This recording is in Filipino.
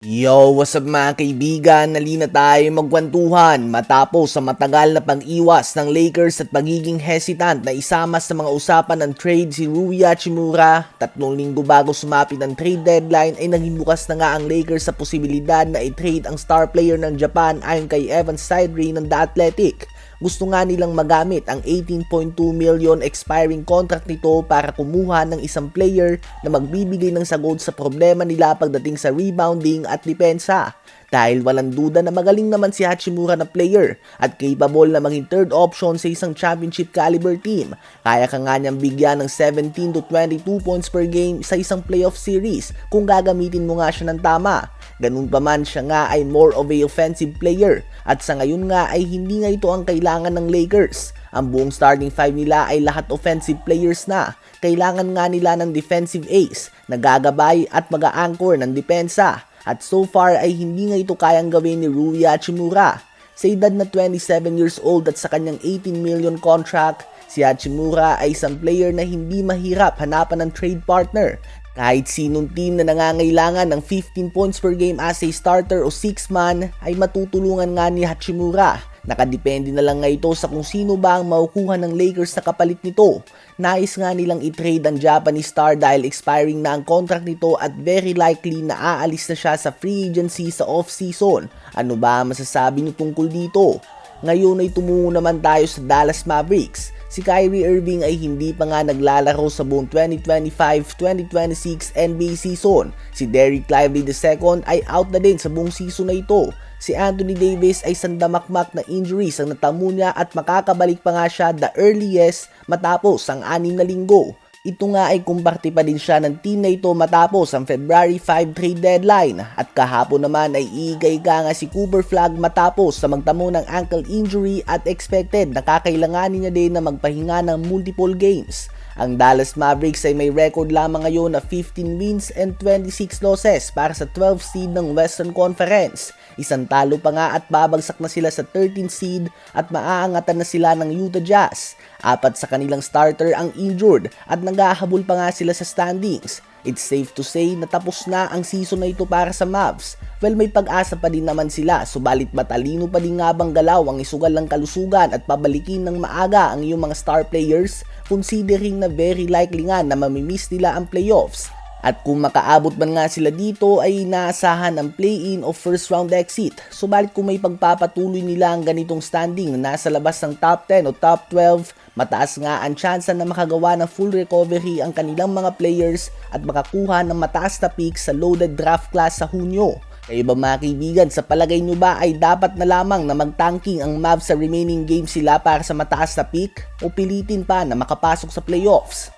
Yo, what's up mga kaibigan? Nalina tayo magkwentuhan matapos sa matagal na pag-iwas ng Lakers at pagiging hesitant na isama sa mga usapan ng trade si Rui Hachimura. 3 linggo bago sumapit ang trade deadline ay naging bukas na nga ang Lakers sa posibilidad na i-trade ang star player ng Japan ayon kay Evan Sidney ng The Athletic. Gusto nga nilang magamit ang 18.2 million expiring contract nito para kumuha ng isang player na magbibigay ng sagot sa problema nila pagdating sa rebounding at depensa. Dahil walang duda na magaling naman si Hachimura na player at capable na maging third option sa isang championship caliber team. Kaya ka nga niyang bigyan ng 17 to 22 points per game sa isang playoff series kung gagamitin mo nga siya ng tama. Ganun pa man, siya nga ay more of a offensive player at sa ngayon nga ay hindi nga ito ang kailangan ng Lakers. Ang buong starting five nila ay lahat offensive players na. Kailangan nga nila ng defensive ace na gagabay at mag-a-anchor ng depensa. At so far ay hindi nga ito kayang gawin ni Rui Hachimura. Sa edad na 27 years old at sa kanyang 18 million contract, si Hachimura ay isang player na hindi mahirap hanapan ng trade partner. Kahit sinong team na nangangailangan ng 15 points per game as a starter o 6-man ay matutulungan nga ni Hachimura. Nakadepende na lang nga ito sa kung sino ba ang makukuha ng Lakers sa kapalit nito. Nais nga nilang i-trade ang Japanese star dahil expiring na ang contract nito at very likely na aalis na siya sa free agency sa off-season. Ano ba masasabi niyo tungkol dito? Ngayon ay tumungo naman tayo sa Dallas Mavericks. Si Kyrie Irving ay hindi pa nga naglalaro sa buong 2025-2026 NBA season. Si Dereck Lively II ay out na din sa buong season na ito. Si Anthony Davis ay sandamakmak na injuries ang natamo niya at makakabalik pa nga siya the earliest matapos ang 6 na linggo. Ito nga ay kumparte pa din siya ng team na ito matapos ang February 5 trade deadline at kahapon naman ay iigay-iga nga si Cooper Flagg matapos sa magtamo ng ankle injury at expected na kakailanganin niya din na magpahinga ng multiple games. Ang Dallas Mavericks ay may record lamang ngayon na 15 wins and 26 losses para sa 12th seed ng Western Conference. Isang talo pa nga at babagsak na sila sa 13th seed at maaangatan na sila ng Utah Jazz. 4 sa kanilang starter ang injured at naghahabol pa nga sila sa standings. It's safe to say na tapos na ang season na ito para sa Mavs. Well, may pag-asa pa din naman sila, subalit matalino pa din nga bang galaw ang isugal ng kalusugan at pabalikin ng maaga ang iyong mga star players, considering na very likely nga na mamimiss nila ang playoffs. At kung makaabot man nga sila dito ay inaasahan ang play-in o first round exit. Subalit kung may pagpapatuloy nila ang ganitong standing na nasa labas ng top 10 o top 12, mataas nga ang tsansa na makagawa ng full recovery ang kanilang mga players at makakuha ng mataas na pick sa loaded draft class sa Hunyo. Kayo ba mga kaibigan, sa palagay nyo ba ay dapat na lamang na mag-tanking ang Mavs sa remaining games sila para sa mataas na pick o pilitin pa na makapasok sa playoffs?